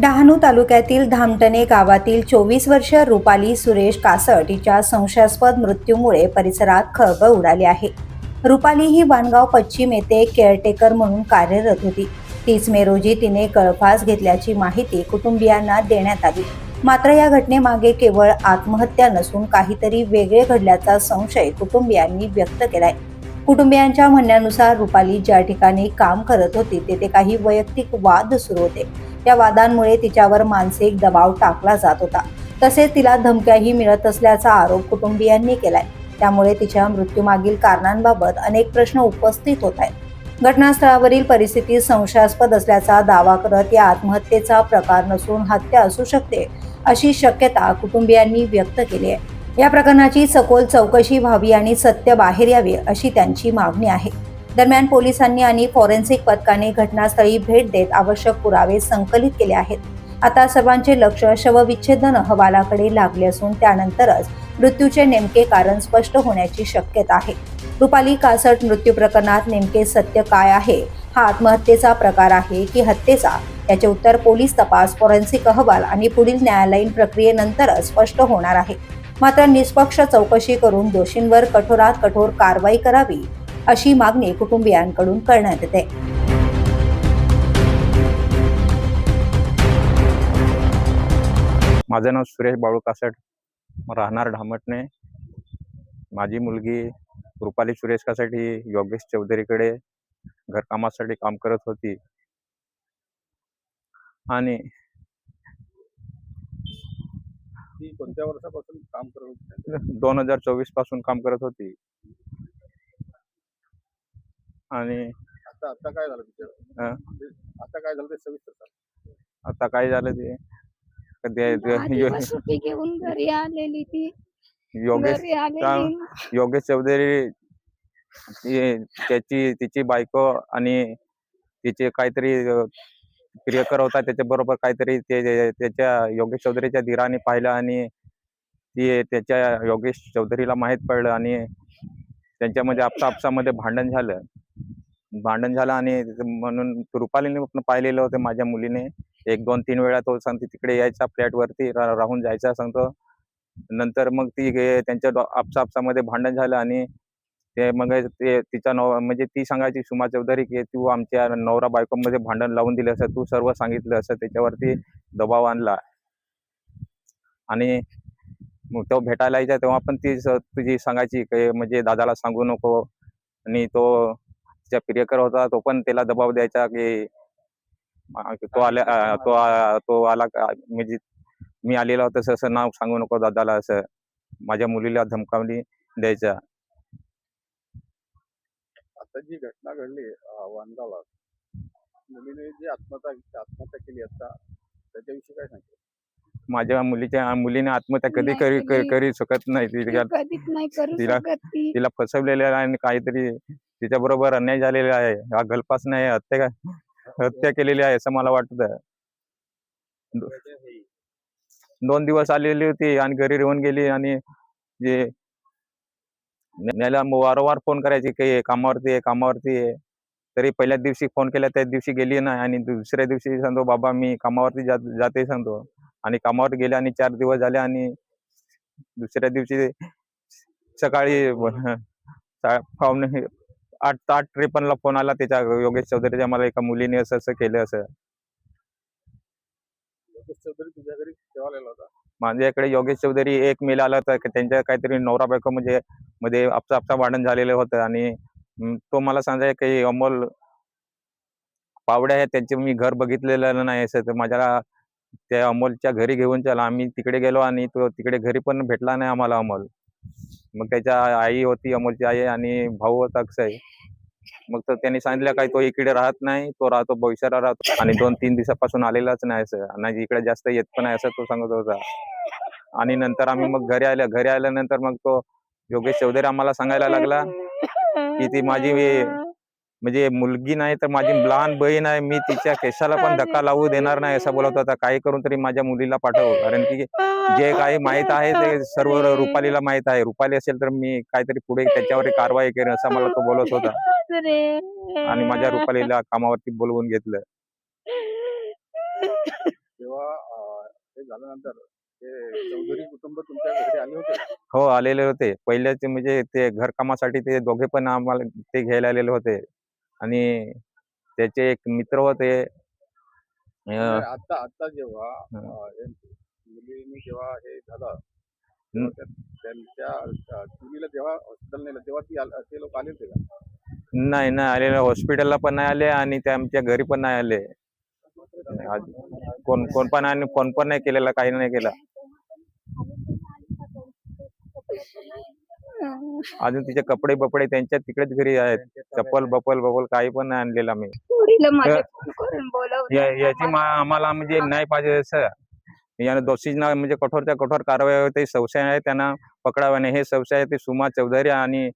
डहाणू तालुक्यातील धामटणे गावातील 24 वर्षीय रुपाली सुरेश कासट हिच्या संशयास्पद मृत्यूमुळे परिसरात खळबळ उडाली आहे. रुपाली ही वाणगाव पश्चिम येथे केअरटेकर म्हणून कार्यरत होती. 30 मे रोजी तिने गळफास घेतल्याची माहिती कुटुंबियांना देण्यात आली. मात्र या घटनेमागे केवळ आत्महत्या नसून काहीतरी वेगळे घडल्याचा संशय कुटुंबियांनी व्यक्त केलाय. कुटुंबियांच्या म्हणण्यानुसार रुपाली ज्या ठिकाणी काम करत होती तेथे काही वैयक्तिक वाद सुरू होते. या वादांमुळे तिच्यावर मानसिक दबाव टाकला जात होता. तसेच तिला धमक्याही मिळत असल्याचा आरोप कुटुंबियांनी केलाय. त्यामुळे तिच्या मृत्यूमागील कारणांबाबत अनेक प्रश्न उपस्थित होत आहेत. घटनास्थळावरील परिस्थिती संशयास्पद असल्याचा दावा करत या आत्महत्येचा प्रकार नसून हत्या असू शकते अशी शक्यता कुटुंबियांनी व्यक्त केली आहे. या प्रकरणाची सखोल चौकशी व्हावी आणि सत्य बाहेर यावे अशी त्यांची मागणी आहे. दरम्यान पोलिसांनी आणि फॉरेन्सिक पथकाने घटनास्थळी भेट देत आवश्यक पुरावे संकलित केले आहेत. आता सर्वांचे लक्ष शवविच्छेदन अहवालाकडे लागले असून त्यानंतरच मृत्यूचे नेमके कारण स्पष्ट होण्याची शक्यता आहे. रुपाली कासट मृत्यू प्रकरणात नेमके सत्य काय आहे, हा आत्महत्येचा प्रकार आहे की हत्येचा, याचे उत्तर पोलीस तपास, फॉरेन्सिक अहवाल आणि पुढील न्यायालयीन प्रक्रियेनंतरच स्पष्ट होणार आहे. मात्र निष्पक्ष चौकशी करून दोषींवर कठोरात कठोर कारवाई करावी अशी मागणी कुटुंबियांकडून करण्यात येते. माझं नाव सुरेश बाळू कासट, राहणार धामटणे. माझी मुलगी रुपाली सुरेश कासट ही योगेश चौधरीकडे घरकामासाठी काम करत होती आणि ती कोणत्या वर्षापासून काम करत होती? 2024 पासून काम करत होती. आणि आता आता काय झालं तिच्या? आता काय झालं ते सविस्तर सांग. आता काय झालं ते सुट्टी घेऊन घरी आलेली ती. योगेश घरी आलेली योगेश चौधरी तिची बायको आणि तिचे काहीतरी प्रियकर होता, त्याच्या बरोबर काहीतरी त्याच्या योगेश चौधरीच्या धीराने पाहिलं आणि ती त्याच्या योगेश चौधरीला माहीत पडलं आणि त्यांच्यामध्ये आपसामध्ये भांडण झालं आणि म्हणून रुपालीने पाहिलेलं होतं माझ्या मुलीने. 1, 2, 3 वेळा तो सांगते तिकडे यायचा, फ्लॅटवरती राहून जायचा सांगतो. नंतर मग ती त्यांच्या आपसामध्ये भांडण झालं आणि ते मग ते तिचा म्हणजे ती सांगायची सुमा चौधरी की तू आमच्या नवरा बायकोमध्ये भांडण लावून दिलं असं, तू सर्व सांगितलं असं, त्याच्यावरती दबाव आणला. आणि मग तो भेटायला यायचा तेव्हा पण ती तुझी सांगायची की म्हणजे दादाला सांगू नको. आणि तो तिचा प्रियकर होता, तो पण त्याला दबाव द्यायचा की तो आला म्हणजे मी आलेला होता असं नाव सांगू नको दादाला, असं माझ्या मुलीला धमकावणी द्यायचा. आता जी घटना घडली वाणगावला, मुलीने जी आत्महत्या केली, आता त्याच्याविषयी काय सांगते? माझ्या मुलीने आत्महत्या कधी करू शकत नाही. कधीच नाही करू शकत ती. तिला फसवलेलं आहे आणि काहीतरी तिच्या बरोबर अन्याय झालेला आहे. हा गलफास नाही, हत्या केलेली आहे असं मला वाटतं. 2 दिवस आलेली होती आणि घरी राहून गेली आणि जे न्यायला वारंवार फोन करायची की कामावरती आहे. तरी पहिल्या दिवशी फोन केला, त्याच दिवशी गेली नाही आणि दुसऱ्या दिवशी सांगतो बाबा मी कामावरती जाते सांगतो. आणि कामावर गेले आणि 4 दिवस झाले आणि दुसऱ्या दिवशी सकाळी 8:53ला फोन आला त्याच्या योगेश चौधरीच्या, मला एका मुलीने असं केलं असं. योगेश चौधरी तुझ्या घरी केव्हा आलेला होता? माझ्याकडे योगेश चौधरी 1 मेला आला होता. त्यांच्या काहीतरी नवरा बायको म्हणजे मध्ये आपसा भांडण झालेलं होतं आणि तो मला सांगाय की अमोल पावडे आहे त्यांचे मी घर बघितलेलं नाही असं, तर माझ्या त्या अमोलच्या घरी घेऊन चला. आम्ही तिकडे गेलो आणि तो तिकडे घरी पण भेटला नाही आम्हाला अमोल. मग त्याच्या आई होती, अमोलची आई, आणि भाऊ होता अक्षय. मग तर त्यांनी सांगितलं काय तो इकडे राहत नाही, तो राहतो भविष्याला राहतो आणि 2-3 दिवसापासून आलेलाच नाही असं, आणि इकडे जास्त येत पण नाही असं तो सांगत होता. आणि नंतर आम्ही मग घरी आल्यानंतर मग तो योगेश चौधरी आम्हाला सांगायला लागला की ती माझी म्हणजे मुलगी नाही तर माझी लहान बहीण आहे, मी तिच्या केसाला पण धक्का लावू देणार नाही असं बोलत होता. काही करून तरी माझ्या मुलीला पाठव, कारण की जे काही माहीत आहे ते सर्व रुपालीला माहीत आहे. रुपाली असेल तर मी काहीतरी पुढे त्याच्यावर कारवाई करेन असं मला तो बोलत होता. आणि माझ्या रुपालीला कामावरती बोलवून घेतलं. तेव्हा हे झाल्यानंतर ते चौधरी कुटुंब तुमच्या घरी आले होते का? हो, आलेले होते. पहिल्याचे म्हणजे ते घरकामासाठी ते दोघे पण आम्हाला ते घ्यायला आलेले होते आणि त्याचे एक मित्र होते. म्हणजे आता आता जेव्हा हं. हे मुलीने जेव्हा हे झालं तेव्हा त्यांच्या मुलीला जेव्हा हॉस्पिटल नेलं तेव्हा ते लोक आले होते का? नाही आलेले, हॉस्पिटलला पण नाही आले आणि ते आमच्या घरी पण नाही आले. कोण पण आणि फोन पण नाही केलेला, काही नाही केला. अजून तिचे कपडे बपडे त्यांच्या तिकडेच घरी आहेत. चप्पल बपल काही पण नाही आणलेलं आम्ही. पोरीला माझ्या फोन करून बोलवलं. याची आम्हाला म्हणजे नाही पाहिजे असं. याने दोषींना म्हणजे कठोरच्या कठोर कारवाई ते संशय आहे त्यांना पकडावे नाही. हे संशय आहे ते सुमा चौधरी आणि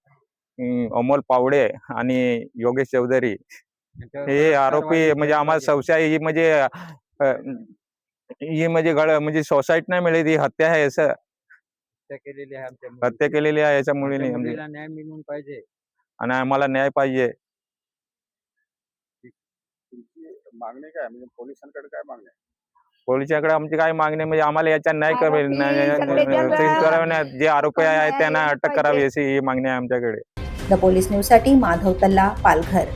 अमोल पावडे आणि योगेश चौधरी हे आरोपी म्हणजे आम्हाला संशय ही म्हणजे ही म्हणजे म्हणजे सोसायटी नाही मिळेल, ही हत्या आहे असं हत्या केलेली आहे याच्या मुलीने म्हणजे. न्याय मिळून पाहिजे आणि आम्हाला न्याय पाहिजे. तुमची मागणी काय म्हणजे पोलिसांकडे काय मागणी आहे? पोलिसांकडे आमची काय मागणी म्हणजे आम्हाला याच्या न्याय आरोपी करावे, जे आरोपी आहेत त्यांना अटक करावी अशी ही मागणी आहे आमच्याकडे. द पोलीस न्यूजसाठी माधव तल्ला, पालघर.